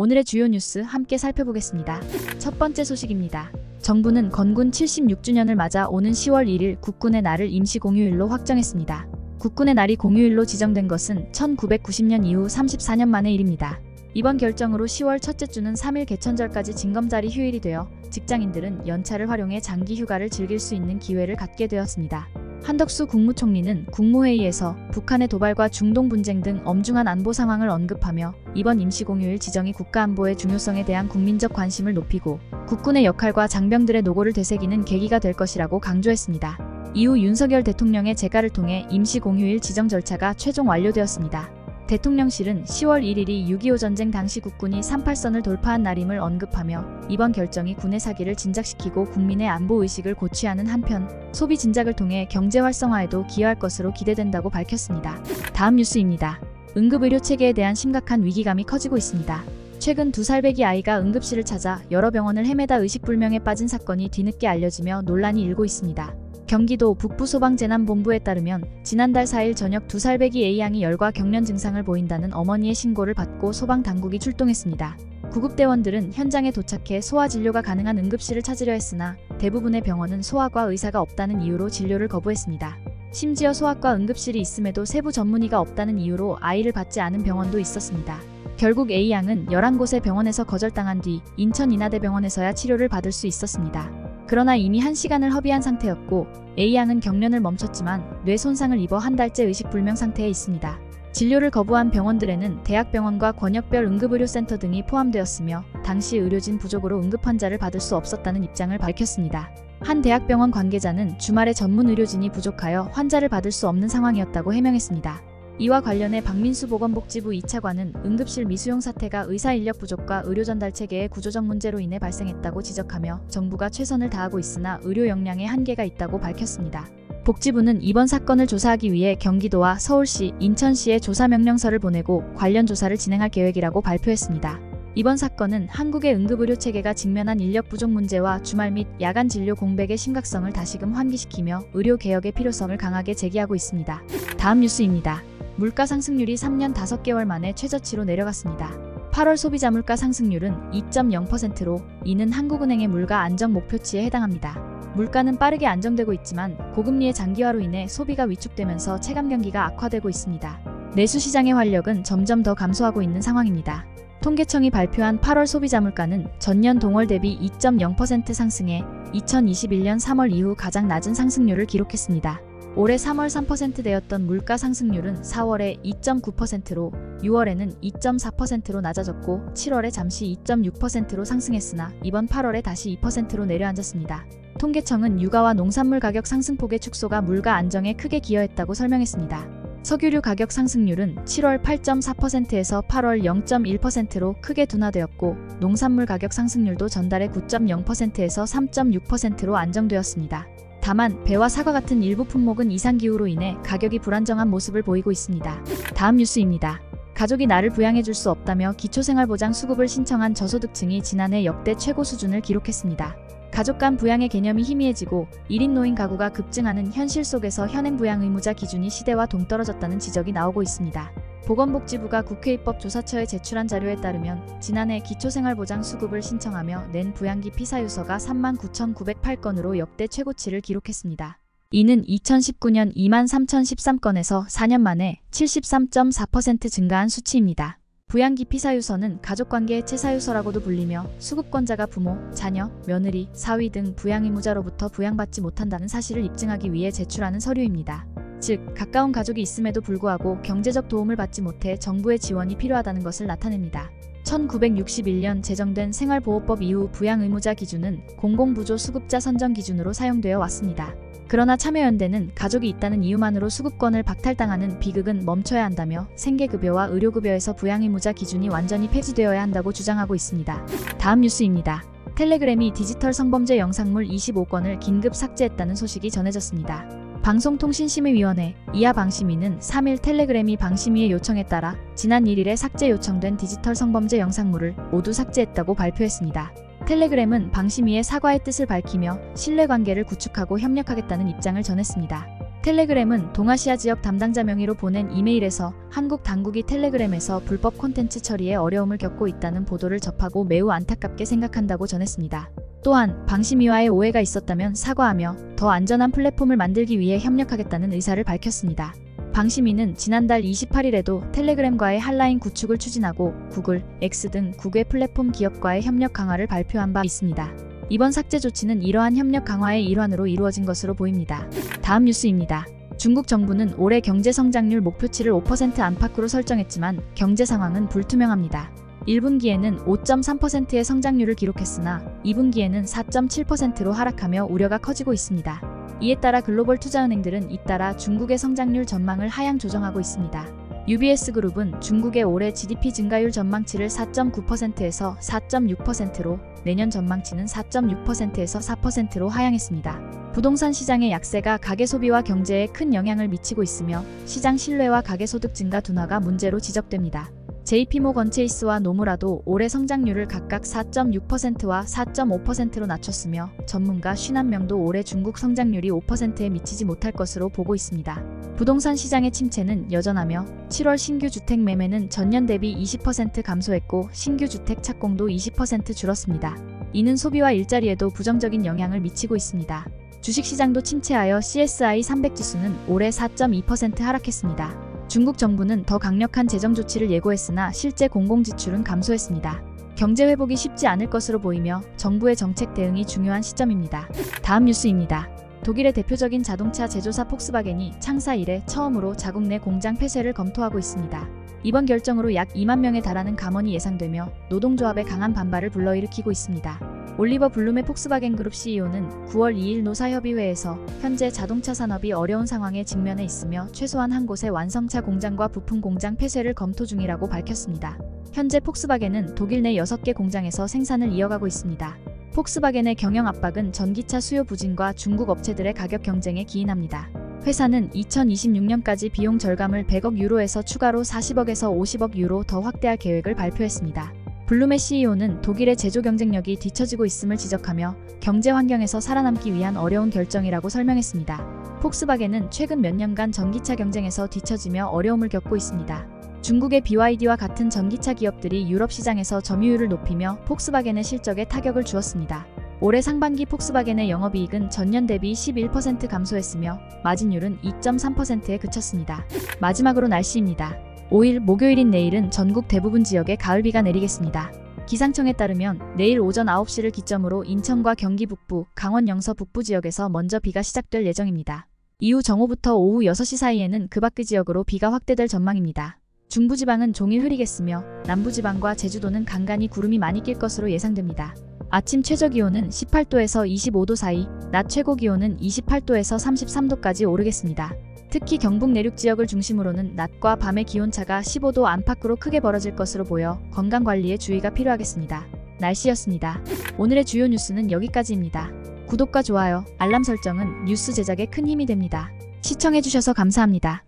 오늘의 주요 뉴스 함께 살펴보겠습니다. 첫 번째 소식입니다. 정부는 건군 76주년을 맞아 오는 10월 1일 국군의 날을 임시 공휴일로 확정했습니다. 국군의 날이 공휴일로 지정된 것은 1990년 이후 34년 만의 일입니다. 이번 결정으로 10월 첫째 주는 3일 개천절까지 징검다리 휴일이 되어 직장인들은 연차를 활용해 장기 휴가를 즐길 수 있는 기회를 갖게 되었습니다. 한덕수 국무총리는 국무회의에서 북한의 도발과 중동 분쟁 등 엄중한 안보 상황을 언급하며 이번 임시공휴일 지정이 국가안보의 중요성에 대한 국민적 관심을 높이고 국군의 역할과 장병들의 노고를 되새기는 계기가 될 것이라고 강조했습니다. 이후 윤석열 대통령의 재가를 통해 임시공휴일 지정 절차가 최종 완료되었습니다. 대통령실은 10월 1일이 6.25 전쟁 당시 국군이 38선을 돌파한 날임을 언급하며 이번 결정이 군의 사기를 진작시키고 국민의 안보의식을 고취하는 한편 소비 진작을 통해 경제 활성화에도 기여할 것으로 기대된다고 밝혔습니다. 다음 뉴스입니다. 응급의료 체계에 대한 심각한 위기감이 커지고 있습니다. 최근 2살배기 아이가 응급실을 찾아 여러 병원을 헤매다 의식불명에 빠진 사건이 뒤늦게 알려지며 논란이 일고 있습니다. 경기도 북부소방재난본부에 따르면 지난달 4일 저녁 2살배기 A양이 열과 경련 증상을 보인다는 어머니의 신고를 받고 소방당국이 출동했습니다. 구급대원들은 현장에 도착해 소아진료가 가능한 응급실을 찾으려 했으나 대부분의 병원은 소아과 의사가 없다는 이유로 진료를 거부했습니다. 심지어 소아과 응급실이 있음에도 세부 전문의가 없다는 이유로 아이를 받지 않은 병원도 있었습니다. 결국 A양은 11곳의 병원에서 거절당한 뒤 인천 인하대병원에서야 치료를 받을 수 있었습니다. 그러나 이미 1시간을 허비한 상태였고 A양은 경련을 멈췄지만 뇌 손상을 입어 한 달째 의식불명 상태에 있습니다. 진료를 거부한 병원들에는 대학병원과 권역별 응급의료센터 등이 포함되었으며 당시 의료진 부족으로 응급환자를 받을 수 없었다는 입장을 밝혔습니다. 한 대학병원 관계자는 주말에 전문 의료진이 부족하여 환자를 받을 수 없는 상황이었다고 해명했습니다. 이와 관련해 박민수 보건복지부 2차관은 응급실 미수용 사태가 의사 인력 부족과 의료 전달 체계의 구조적 문제로 인해 발생했다고 지적하며 정부가 최선을 다하고 있으나 의료 역량에 한계가 있다고 밝혔습니다. 복지부는 이번 사건을 조사하기 위해 경기도와 서울시, 인천시에 조사 명령서를 보내고 관련 조사를 진행할 계획이라고 발표했습니다. 이번 사건은 한국의 응급의료 체계가 직면한 인력 부족 문제와 주말 및 야간 진료 공백의 심각성을 다시금 환기시키며 의료 개혁의 필요성을 강하게 제기하고 있습니다. 다음 뉴스입니다. 물가 상승률이 3년 5개월 만에 최저치로 내려갔습니다. 8월 소비자 물가 상승률은 2.0%로 이는 한국은행의 물가 안정 목표치에 해당합니다. 물가는 빠르게 안정되고 있지만 고금리의 장기화로 인해 소비가 위축되면서 체감 경기가 악화되고 있습니다. 내수 시장의 활력은 점점 더 감소하고 있는 상황입니다. 통계청이 발표한 8월 소비자 물가는 전년 동월 대비 2.0% 상승해 2021년 3월 이후 가장 낮은 상승률을 기록했습니다. 올해 3월 3%대였던 물가 상승률은 4월에 2.9%로 6월에는 2.4%로 낮아졌고 7월에 잠시 2.6%로 상승했으나 이번 8월에 다시 2%로 내려앉았습니다. 통계청은 유가와 농산물 가격 상승폭의 축소가 물가 안정에 크게 기여했다고 설명했습니다. 석유류 가격 상승률은 7월 8.4%에서 8월 0.1%로 크게 둔화되었고 농산물 가격 상승률도 전달해 9.0%에서 3.6%로 안정되었습니다. 다만 배와 사과 같은 일부 품목은 이상기후로 인해 가격이 불안정한 모습을 보이고 있습니다. 다음 뉴스입니다. 가족이 나를 부양해줄 수 없다며 기초생활보장 수급을 신청한 저소득층이 지난해 역대 최고 수준을 기록했습니다. 가족 간 부양의 개념이 희미해지고 1인 노인 가구가 급증하는 현실 속에서 현행 부양 의무자 기준이 시대와 동떨어졌다는 지적이 나오고 있습니다. 보건복지부가 국회 입법조사처에 제출한 자료에 따르면 지난해 기초생활보장 수급을 신청하며 낸 부양기 피사유서가 39,908건으로 역대 최고치를 기록했습니다. 이는 2019년 23,013건에서 4년 만에 73.4% 증가한 수치입니다. 부양기 피사유서는 가족관계 해체 사유서라고도 불리며 수급권자가 부모, 자녀, 며느리, 사위 등 부양의무자로부터 부양받지 못한다는 사실을 입증하기 위해 제출하는 서류입니다. 즉, 가까운 가족이 있음에도 불구하고 경제적 도움을 받지 못해 정부의 지원이 필요하다는 것을 나타냅니다. 1961년 제정된 생활보호법 이후 부양의무자 기준은 공공부조 수급자 선정 기준으로 사용되어 왔습니다. 그러나 참여연대는 가족이 있다는 이유만으로 수급권을 박탈당하는 비극은 멈춰야 한다며 생계급여와 의료급여에서 부양의무자 기준이 완전히 폐지되어야 한다고 주장하고 있습니다. 다음 뉴스입니다. 텔레그램이 디지털 성범죄 영상물 25건을 긴급 삭제했다는 소식이 전해졌습니다. 방송통신심의위원회 이하 방심위는 3일 텔레그램이 방심위의 요청에 따라 지난 1일에 삭제 요청된 디지털 성범죄 영상물을 모두 삭제했다고 발표했습니다. 텔레그램은 방심위의 사과의 뜻을 밝히며 신뢰관계를 구축하고 협력하겠다는 입장을 전했습니다. 텔레그램은 동아시아 지역 담당자 명의로 보낸 이메일에서 한국 당국이 텔레그램에서 불법 콘텐츠 처리에 어려움을 겪고 있다는 보도를 접하고 매우 안타깝게 생각한다고 전했습니다. 또한 방심위와의 오해가 있었다면 사과하며 더 안전한 플랫폼을 만들기 위해 협력하겠다는 의사를 밝혔습니다. 방심위는 지난달 28일에도 텔레그램과의 핫라인 구축을 추진하고 구글, X 등 국외 플랫폼 기업과의 협력 강화를 발표한 바 있습니다. 이번 삭제 조치는 이러한 협력 강화의 일환으로 이루어진 것으로 보입니다. 다음 뉴스입니다. 중국 정부는 올해 경제 성장률 목표치를 5% 안팎으로 설정했지만 경제 상황은 불투명합니다. 1분기에는 5.3%의 성장률을 기록했으나 2분기에는 4.7%로 하락하며 우려가 커지고 있습니다. 이에 따라 글로벌 투자은행들은 잇따라 중국의 성장률 전망을 하향 조정하고 있습니다. UBS 그룹은 중국의 올해 GDP 증가율 전망치를 4.9%에서 4.6%로, 내년 전망치는 4.6%에서 4%로 하향했습니다. 부동산 시장의 약세가 가계 소비와 경제에 큰 영향을 미치고 있으며 시장 신뢰와 가계 소득 증가 둔화가 문제로 지적됩니다. JP모건 체이스와 노무라도 올해 성장률을 각각 4.6%와 4.5%로 낮췄으며 전문가 51명도 올해 중국 성장률이 5%에 미치지 못할 것으로 보고 있습니다. 부동산 시장의 침체는 여전하며 7월 신규 주택 매매는 전년 대비 20% 감소했고 신규 주택 착공도 20% 줄었습니다. 이는 소비와 일자리에도 부정적인 영향을 미치고 있습니다. 주식시장도 침체하여 CSI 300 지수는 올해 4.2% 하락했습니다. 중국 정부는 더 강력한 재정 조치를 예고했으나 실제 공공지출은 감소했습니다. 경제 회복이 쉽지 않을 것으로 보이며 정부의 정책 대응이 중요한 시점입니다. 다음 뉴스입니다. 독일의 대표적인 자동차 제조사 폭스바겐이 창사 이래 처음으로 자국 내 공장 폐쇄를 검토하고 있습니다. 이번 결정으로 약 2만 명에 달하는 감원이 예상되며 노동조합의 강한 반발을 불러일으키고 있습니다. 올리버 블룸의 폭스바겐 그룹 CEO는 9월 2일 노사협의회에서 현재 자동차 산업이 어려운 상황에 직면해 있으며 최소한 한 곳의 완성차 공장과 부품 공장 폐쇄를 검토 중이라고 밝혔습니다. 현재 폭스바겐은 독일 내 6개 공장에서 생산을 이어가고 있습니다. 폭스바겐의 경영 압박은 전기차 수요 부진과 중국 업체들의 가격 경쟁에 기인합니다. 회사는 2026년까지 비용 절감을 100억 유로에서 추가로 40억에서 50억 유로 더 확대할 계획을 발표했습니다. 블룸의 CEO는 독일의 제조 경쟁력이 뒤처지고 있음을 지적하며 경제 환경에서 살아남기 위한 어려운 결정이라고 설명했습니다. 폭스바겐은 최근 몇 년간 전기차 경쟁에서 뒤처지며 어려움을 겪고 있습니다. 중국의 BYD와 같은 전기차 기업들이 유럽 시장에서 점유율을 높이며 폭스바겐의 실적에 타격을 주었습니다. 올해 상반기 폭스바겐의 영업이익은 전년 대비 11% 감소했으며 마진율은 2.3%에 그쳤습니다. 마지막으로 날씨입니다. 5일 목요일인 내일은 전국 대부분 지역에 가을비가 내리겠습니다. 기상청에 따르면 내일 오전 9시를 기점으로 인천과 경기 북부, 강원 영서 북부 지역에서 먼저 비가 시작될 예정입니다. 이후 정오부터 오후 6시 사이에는 그 밖의 지역으로 비가 확대될 전망입니다. 중부지방은 종일 흐리겠으며 남부지방과 제주도는 간간히 구름이 많이 낄 것으로 예상됩니다. 아침 최저기온은 18도에서 25도 사이, 낮 최고기온은 28도에서 33도까지 오르겠습니다. 특히 경북 내륙 지역을 중심으로는 낮과 밤의 기온차가 15도 안팎으로 크게 벌어질 것으로 보여 건강관리에 주의가 필요하겠습니다. 날씨였습니다. 오늘의 주요 뉴스는 여기까지입니다. 구독과 좋아요, 알람 설정은 뉴스 제작에 큰 힘이 됩니다. 시청해주셔서 감사합니다.